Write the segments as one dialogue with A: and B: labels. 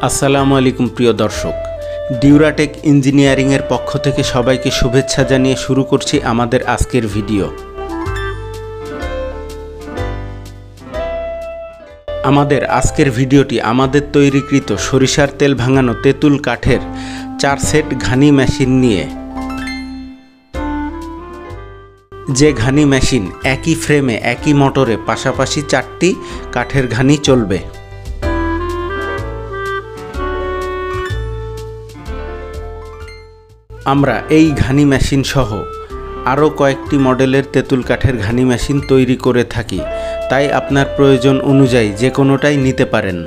A: আসসালামু আলাইকুম প্রিয় দর্শক, ডিউরাটেক ইঞ্জিনিয়ারিংয়ের পক্ষ থেকে সবাইকে শুভেচ্ছা জানিয়ে শুরু করছি আমাদের আজকের ভিডিও। আমাদের আজকের ভিডিওটি আমাদের তৈরিকৃত সরিষার তেল ভাঙানো তেঁতুল কাঠের 4 সেট ঘানি মেশিন নিয়ে। যে ঘানি মেশিন একই ফ্রেমে একই মোটরে পাশাপাশি 4টি কাঠের ঘানি চলবে। আমরা এই ঘানি মেশিন সহ আরও কয়েকটি মডেলের তেঁতুল কাঠের ঘানি মেশিন তৈরি করে থাকি, তাই আপনার প্রয়োজন অনুযায়ী যে কোনোটাই নিতে পারেন।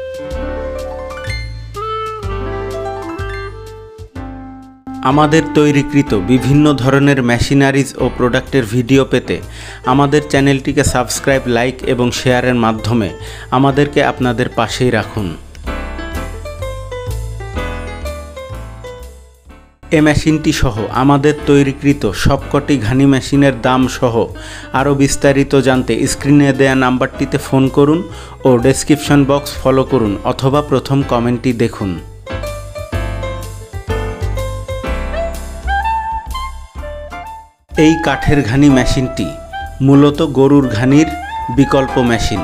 A: আমাদের তৈরিকৃত বিভিন্ন ধরনের মেশিনারিজ ও প্রোডাক্টের ভিডিও পেতে আমাদের চ্যানেলটিকে সাবস্ক্রাইব, লাইক এবং শেয়ারের মাধ্যমে আমাদেরকে আপনাদের পাশেই রাখুন। এ মেশিনটি সহ আমাদের তৈরিকৃত সবকটি ঘানি মেশিনের দাম সহ আরও বিস্তারিত জানতে স্ক্রিনে দেয়া নাম্বারটিতে ফোন করুন ও ডেসক্রিপশন বক্স ফলো করুন অথবা প্রথম কমেন্টটি দেখুন। এই কাঠের ঘানি মেশিনটি মূলত গরুর ঘানির বিকল্প মেশিন,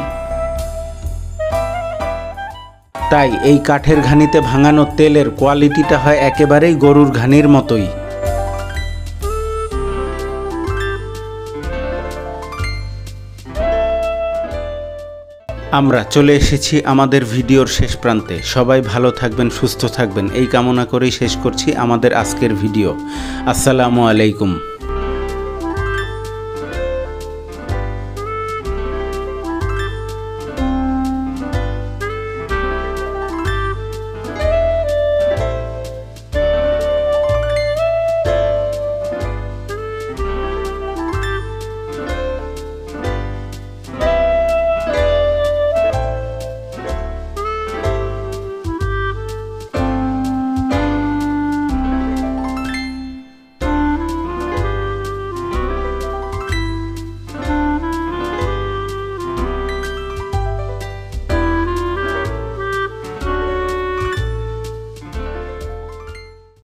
A: তাই এই কাঠের ঘানিতে ভাঙানো তেলের কোয়ালিটিটা হয় একেবারেই গরুর ঘানির মতোই। আমরা চলে এসেছি আমাদের ভিডিওর শেষ প্রান্তে। সবাই ভালো থাকবেন, সুস্থ থাকবেন এই কামনা করেই শেষ করছি আমাদের আজকের ভিডিও। আসসালামু আলাইকুম।